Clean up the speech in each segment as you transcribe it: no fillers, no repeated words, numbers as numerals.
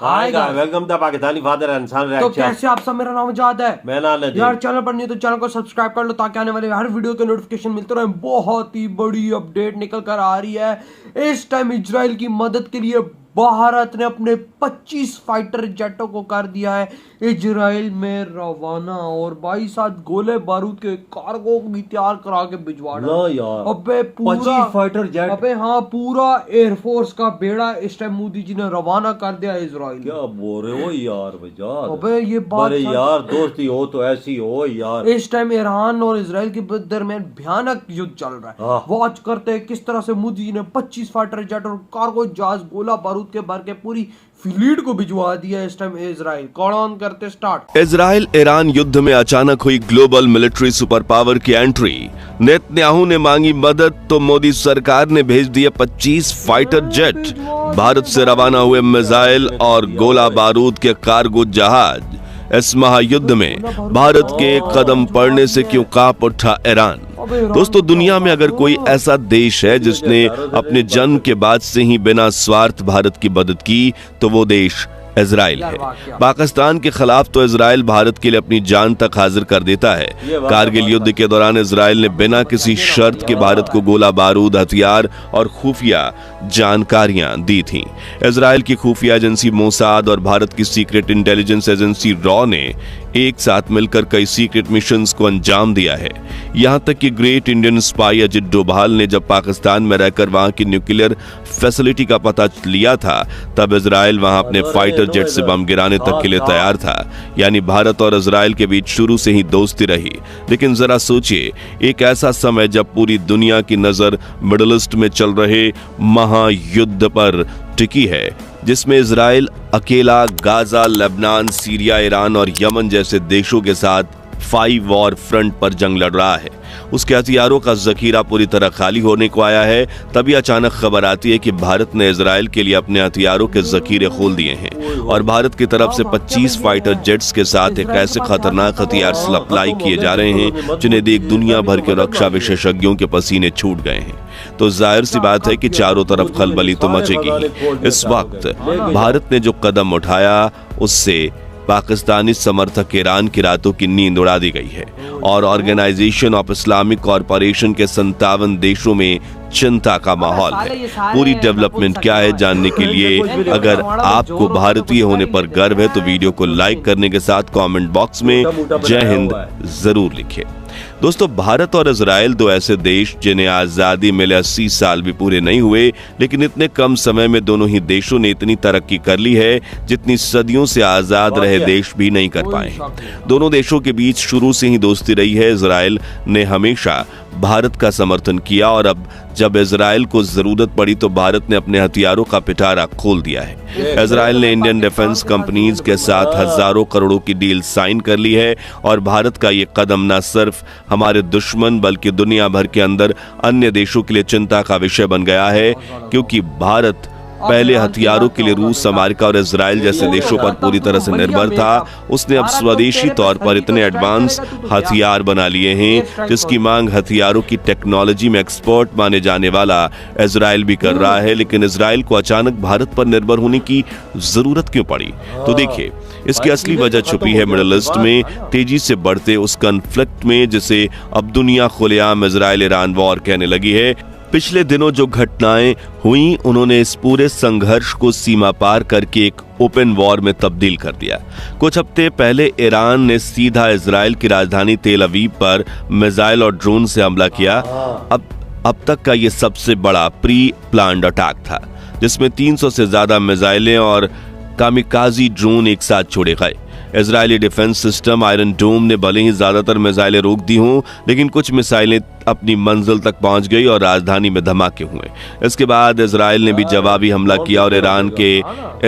Hi guys, welcome to Pakistani father इंसान तो reaction. कैसे आप सब, मेरा नाम आजाद है। मैं नाम नदीम। यार चैनल पर नहीं तो चैनल को सब्सक्राइब कर लो ताकि आने वाले हर वीडियो के नोटिफिकेशन मिलते रहे। बहुत ही बड़ी अपडेट निकल कर आ रही है। इस टाइम इजराइल की मदद के लिए भारत ने अपने 25 फाइटर जेटों को कर दिया है इजराइल में रवाना, और भाई साथ गोले बारूद के कार्गो को भी तैयार करा के भिजवा यार अबे पूरा 25 फाइटर जेट। अबे हाँ, पूरा एयरफोर्स का बेड़ा इस टाइम मोदी जी ने रवाना कर दिया इजराइल। क्या बोल रहे हो यार भैया? अबे ये बात यार दोस्ती हो तो ऐसी हो यार। इस टाइम ईरान और इजराइल के दरमियान भयानक युद्ध चल रहा है। वॉच करते हैं किस तरह से मोदी जी ने 25 फाइटर जेट और कार्गो जहाज गोला बारूद के भर के पूरी फ्लीट को भिजवा दिया इस टाइम इजराइल। कौन ऑन करते स्टार्ट। इजराइल ईरान युद्ध में अचानक हुई ग्लोबल मिलिट्री सुपर पावर की एंट्री। नेतन्याहू ने मांगी मदद तो मोदी सरकार ने भेज दिए 25 फाइटर जेट। भारत से रवाना हुए मिसाइल और गोला बारूद के कार्गो जहाज। इस महायुद्ध में भारत के कदम पड़ने से क्यों कांप उठा ईरान? दोस्तों, दुनिया में अगर कोई ऐसा देश है जिसने अपने जन्म के बाद से ही बिना स्वार्थ भारत की मदद की तो वो देश इजराइल है। पाकिस्तान के खिलाफ तो इजराइल भारत के लिए अपनी जान तक हाजिर कर देता है। कारगिल युद्ध के दौरान इजराइल ने बिना किसी शर्त के भारत को गोला बारूद, हथियार और खुफिया जानकारियां दी थीं। इजराइल की खुफिया एजेंसी मोसाद और भारत की सीक्रेट इंटेलिजेंस एजेंसी रॉ ने एक साथ मिलकर कई सीक्रेट मिशंस को अंजाम दिया है। यहां तक कि great Indian spy Ajit Doval ने जब पाकिस्तान में रहकर वहां की न्यूक्लियर फैसिलिटी का पता लिया था, तब इजराइल वहां अपने फाइटर जेट से बम गिराने तक के लिए तैयार था। यानी भारत और इजराइल के बीच शुरू से ही दोस्ती रही। लेकिन जरा सोचिए, एक ऐसा समय जब पूरी दुनिया की नजर मिडिल ईस्ट में चल रहे महायुद्ध पर टिकी है, जिसमें इजराइल अकेला गाजा, लेबनान, सीरिया, ईरान और यमन जैसे देशों के साथ 5 वॉर फ्रंट पर जंग लड़ रहा है। उसके हथियारों का जखीरा पूरी तरह खाली होने को आया है। तभी अचानक खबर आती है कि भारत ने इजराइल के लिए अपने हथियारों के जखीरे खोल दिए हैं और भारत की तरफ से 25 फाइटर जेट्स के साथ एक ऐसे खतरनाक हथियार सप्लाई किए जा रहे हैं जिन्हें देख दुनिया भर के रक्षा विशेषज्ञों के पसीने छूट गए हैं। तो जाहिर सी बात है कि चारों तरफ खलबली तो मचेगी ही। इस वक्त भारत ने जो कदम उठाया उससे पाकिस्तानी समर्थक ईरान की रातों की नींद उड़ा दी गई है और ऑर्गेनाइजेशन ऑफ इस्लामिक कॉरपोरेशन के 57 देशों में चिंता का माहौल है। पूरी डेवलपमेंट क्या है जानने के लिए अगर आपको भारतीय होने पर गर्व है तो वीडियो को लाइक करने के साथ कमेंट बॉक्स में जय हिंद जरूर लिखें। दोस्तों, भारत और इजराइल दो ऐसे देश जिन्हें आजादी मिले 80 साल भी पूरे नहीं हुए, लेकिन इतने कम समय में दोनों ही देशों ने इतनी तरक्की कर ली है जितनी सदियों से आजाद रहे देश भी नहीं कर पाए। दोनों देशों के बीच शुरू से ही दोस्ती रही है। इजराइल ने हमेशा भारत का समर्थन किया और अब जब इजराइल को जरूरत पड़ी तो भारत ने अपने हथियारों का पिटारा खोल दिया है। इजराइल ने इंडियन डिफेंस कंपनीज के साथ हजारों करोड़ों की डील साइन कर ली है और भारत का ये कदम न सिर्फ हमारे दुश्मन बल्कि दुनिया भर के अंदर अन्य देशों के लिए चिंता का विषय बन गया है, क्योंकि भारत पहले हथियारों के लिए रूस, अमेरिका और इजराइल जैसे देशों पर पूरी तरह से निर्भर था। उसने अब स्वदेशी तौर पर इतने एडवांस हथियार बना लिए हैं जिसकी मांग हथियारों की टेक्नोलॉजी में एक्सपर्ट माने जाने वाला इजराइल भी कर रहा है। लेकिन इजराइल को अचानक भारत पर निर्भर होने की जरूरत क्यों पड़ी? तो देखिए, इसकी असली वजह छुपी है मिडिल ईस्ट में तेजी से बढ़ते उस कॉन्फ्लिक्ट में जिसे अब दुनिया खुलेआम इजराइल ईरान वॉर कहने लगी है। पिछले दिनों जो घटनाएं हुई उन्होंने इस पूरे संघर्ष को सीमा पार करके एक ओपन वॉर में तब्दील कर दिया। कुछ हफ्ते पहले ईरान ने सीधा इजराइल की राजधानी तेल अवीव पर मिसाइल और ड्रोन से हमला किया। अब तक का ये सबसे बड़ा प्री प्लान्ड अटैक था जिसमें 300 से ज्यादा मिसाइलें और कामिकाजी ड्रोन एक साथ छोड़े गए। इजरायली डिफेंस सिस्टम आयरन डोम ने भले ही ज्यादातर मिसाइलें रोक दी हों, लेकिन कुछ मिसाइलें अपनी मंजिल तक पहुंच गई और राजधानी में धमाके हुए। इसके बाद इजराइल ने भी जवाबी हमला किया और ईरान के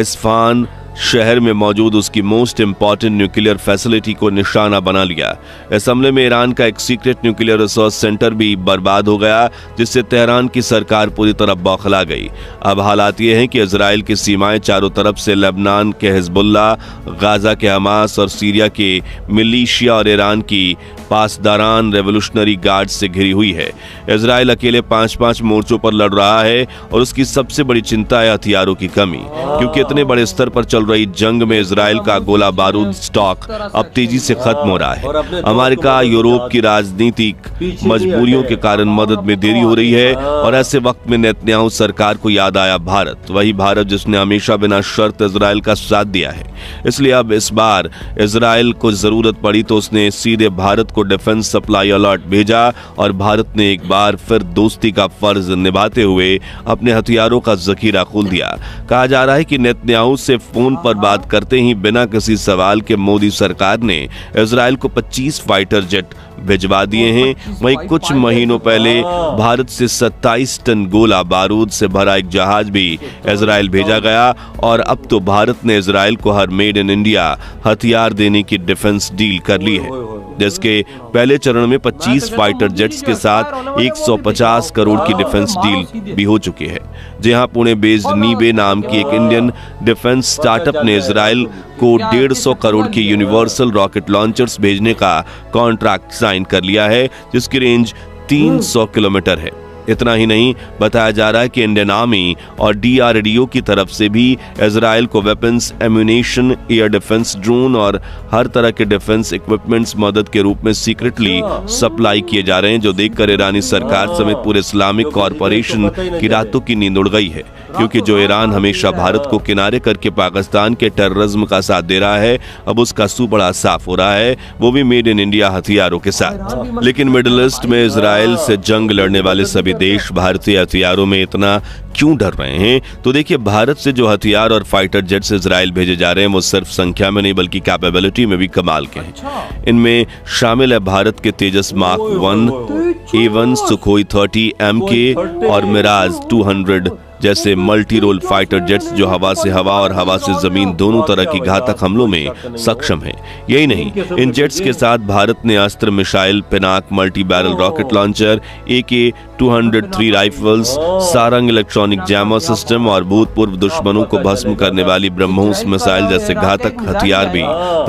इस्फहान शहर में मौजूद उसकी मोस्ट इंपॉर्टेंट न्यूक्लियर फैसिलिटी को निशाना बना लिया। इस हमले में ईरान का एक सीक्रेट न्यूक्लियर रिसर्च सेंटर भी बर्बाद हो गया, जिससे तेहरान की सरकार पूरी तरह बौखला गई। अब हालात ये हैं कि इजराइल की सीमाएं चारों तरफ से लेबनान के हिजबुल्लाह, गाजा के हमास और सीरिया के मिलिशिया और ईरान की पासदारान रेवोल्यूशनरी गार्ड से घिरी हुई है। इजराइल अकेले 5-5 मोर्चों पर लड़ रहा है और उसकी सबसे बड़ी चिंता है हथियारों की कमी, क्योंकि इतने बड़े स्तर पर चल चल रही जंग में इजराइल का गोला बारूद स्टॉक अब तेजी से खत्म हो रहा है। अमेरिका यूरोप की राजनीतिक मजबूरियों के कारण मदद में देरी हो रही है और ऐसे वक्त में नेतन्याहू सरकार को याद आया भारत, वही भारत जिसने हमेशा बिना शर्त इजराइल का साथ दिया है। इसलिए अब इस बार इजराइल को जरूरत पड़ी तो उसने सीधे भारत को डिफेंस सप्लाई अलर्ट भेजा और भारत ने एक बार फिर दोस्ती का फर्ज निभाते हुए अपने हथियारों का जखीरा खोल दिया। कहा जा रहा है कि नेतन्याहू से फोन पर बात करते ही बिना किसी सवाल के मोदी सरकार ने इजराइल को 25 फाइटर जेट भिजवा दिए हैं। वहीं कुछ महीनों पहले भारत से 27 टन गोला बारूद से भरा एक जहाज भी इजराइल भेजा गया और अब तो भारत ने इजराइल को हर मेड इन इंडिया हथियार देने की डिफेंस डील कर ली है, जिसके पहले चरण में 25 फाइटर जेट्स के साथ 150 करोड़ की डिफेंस डील भी हो चुकी है। जहां पुणे बेस्ड नीबे नाम की एक इंडियन डिफेंस स्टार्टअप ने इजराइल को 150 करोड़ के यूनिवर्सल रॉकेट लॉन्चर्स भेजने का कॉन्ट्रैक्ट साइन कर लिया है, जिसकी रेंज 300 किलोमीटर है। इतना ही नहीं, बताया जा रहा है कि इंडियन आर्मी और DRDO की तरफ से भी इजराइल को weapons, ammunition, air defence, drone और हर तरह के डिफेंस इक्विपमेंट्स मदद के रूप में सीक्रेटली सप्लाई किए जा रहे हैं, जो देखकर ईरानी सरकार समेत पूरे इस्लामिक कॉरपोरेशन की रातों की नींद उड़ गई है। क्योंकि जो ईरान हमेशा भारत को किनारे करके पाकिस्तान के टेररिज्म का साथ दे रहा है, अब उसका सुपड़ा साफ हो रहा है, वो भी मेड इन इंडिया हथियारों के साथ। लेकिन मिडिल ईस्ट में इजराइल से जंग लड़ने वाले सभी देश भारतीय हथियारों में इतना क्यों डर रहे हैं? तो देखिए, भारत से जो हथियार और फाइटर जेट्स इजराइल भेजे जा रहे हैं वो सिर्फ संख्या में नहीं बल्कि कैपेबिलिटी में भी कमाल के हैं। इनमें शामिल है भारत के तेजस मार्क 1, A1, सुखोई 30 MK और मिराज 200 जैसे मल्टी रोल फाइटर जेट्स जो हवा से हवा और हवा से जमीन दोनों तरह की घातक हमलों में सक्षम हैं। यही नहीं, इन जेट्स के साथ भारत ने Astra, missile, Pinaka, multi barrel rocket launcher, AK-203 rifles, Sarang electronic jammer system और भूतपूर्व दुश्मनों को भस्म करने वाली ब्रह्मोस मिसाइल जैसे घातक हथियार भी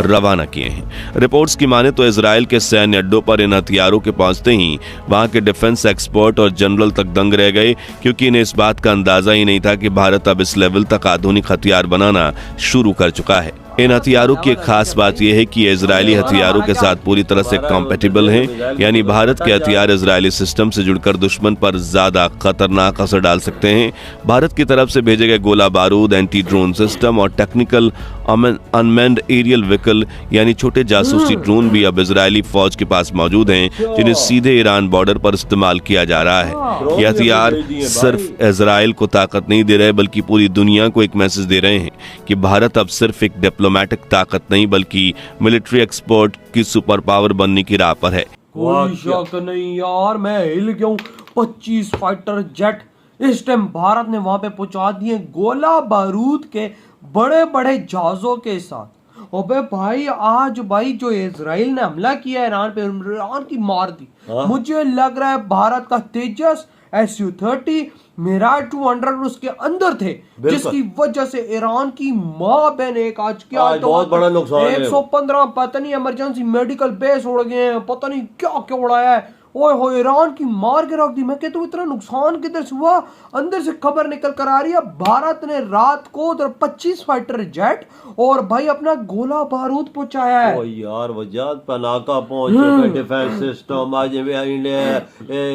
रवाना किए हैं। रिपोर्ट्स की माने तो इजराइल के सैन्य अड्डों पर इन हथियारों के पहुंचते ही वहां के डिफेंस एक्सपर्ट और जनरल तक दंग रह गए, क्योंकि इन्हें इस बात का अंदाजा ही नहीं था कि भारत अब इस लेवल तक आधुनिक हथियार बनाना शुरू कर चुका है। इन हथियारों की एक खास बात यह है कि ये इजरायली हथियारों के साथ पूरी तरह से कॉम्पेटिबल हैं, यानी भारत के हथियार इजरायली सिस्टम से जुड़कर दुश्मन पर ज्यादा खतरनाक असर डाल सकते हैं। भारत की तरफ से भेजे गए गोला बारूद, एंटी ड्रोन सिस्टम और टेक्निकल अनमैन्ड एरियल व्हीकल यानी छोटे जासूसी ड्रोन भी अब इजरायली फौज के पास मौजूद हैं, जिन्हें सीधे ईरान बॉर्डर पर इस्तेमाल किया जा रहा है। ये हथियार सिर्फ इजराइल को ताकत नहीं दे रहे बल्कि पूरी दुनिया को एक मैसेज दे रहे हैं कि भारत अब सिर्फ एक डिप्लोमेटिक ताकत नहीं बल्कि मिलिट्री एक्सपर्ट की सुपर पावर बनने की राह पर है। कोई शक नहीं यार, मैं हिल गया हूँ। 25 फाइटर जेट इस टाइम भारत ने वहां पे पहुंचा दिए गोला बारूद के बड़े बड़े जहाजों के साथ। अबे भाई, आज भाई जो इजराइल ने हमला किया ईरान पे, ईरान की मार दी। मुझे लग रहा है भारत का तेजस, Su-30, मिराज 200 उसके अंदर थे, जिसकी वजह से ईरान की माँ बहन एक आज क्या तो बहुत बड़ा नुकसान है। 115 पता नहीं इमरजेंसी मेडिकल बेस उड़ गए हैं, पता नहीं क्या क्या उड़ाया है। ओए हो, ईरान की मार के रख दी। मैं कहता हूँ इतना नुकसान किधर से हुआ? अंदर से खबर निकल कर आ रही है, भारत ने रात को उधर 25 फाइटर जेट और भाई अपना गोला बारूद पहुंचाया है। ओ यार, वजाद पनाका पहुंच चुका, डिफेंस सिस्टम आज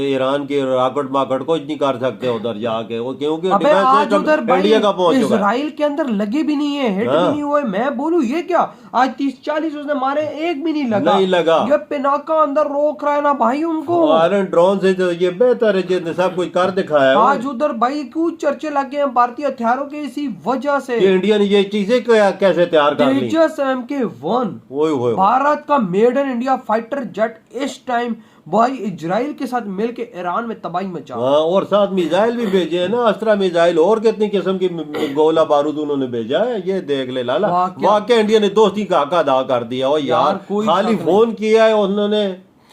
ईरान के रॉकेट माकट कुछ नहीं कर सकते उधर जाके, क्योंकि अबे आज उधर इंडिया का पहुंच चुका है। इजराइल के अंदर लगे भी नहीं है, हिट भी नहीं हुए। मैं बोलूं ये क्या, आज 30-40 उसने मारे, एक भी नहीं लगा। ये पिनाका अंदर रोक रहा है ना भाई उनको। आयरन ड्रोन से तो ये बेहतर है, जिसने सब कुछ कर दिखाया है। आज उधर भाई क्यों चर्चे लगे हैं भारतीय हथियारों के, इसी वजह से ये इंडिया ने ये चीजें कैसे तैयार कर ली। तेजस MK-1 भारत का made in India fighter jet इस टाइम भाई इजराइल के साथ मिलके ईरान में तबाही मचा। और साथ मिसाइल भी भेजे हैं ना, अस्त्रा मिसाइल और कितनी किस्म की गोला बारूद उन्होंने भेजा है। ये देख ले लाला, वाकई इंडिया ने दोस्ती का हक अदा कर दिया। और यार खाली फोन किया है उन्होंने,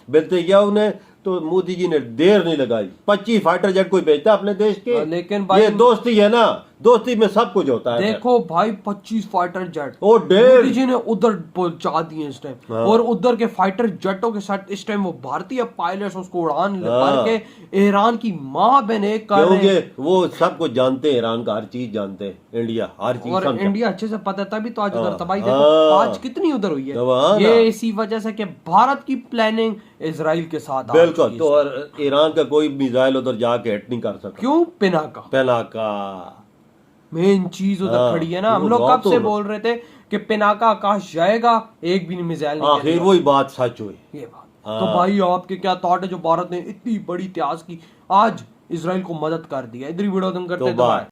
बिल्कुल उन्हें तो मोदी जी ने देर नहीं लगाई। 25 फाइटर जेट कोई भेजता अपने देश के, लेकिन भाई ये दोस्ती है ना, दोस्ती में सब कुछ होता है। देखो भाई 25 फाइटर जेट ओ डेढ़ मोदी जी ने उधर पहुंचा दिए इस टाइम, और उधर के फाइटर जेटों के साथ इस टाइम वो भारतीय पायलट्स उसको उड़ान करके ईरान की मां बने कर रहे हैं। वो सब कुछ जानते हैं, ईरान का हर चीज जानते हैं, इंडिया हर चीज और इंडिया अच्छे से पता तभी तो आज उधर तबाही देखो आज कितनी उधर हुई है, ये इसी वजह से कि भारत की प्लानिंग इजराइल के साथ बिल्कुल। तो और ईरान का कोई मिसाइल उधर जाके हिट नहीं कर सकता। क्यों? पिनाका मेन चीज उधर खड़ी है ना। हम लोग कब से बोल रहे थे कि पिनाका आकाश जाएगा, एक भी मिसाइल नहीं, आखिर वही बात सच हुई ये बात। तो भाई आपके क्या थॉट है जो भारत ने इतनी बड़ी इतिहास की आज इजराइल को मदद कर दी है? इधर वीडियो करते हैं।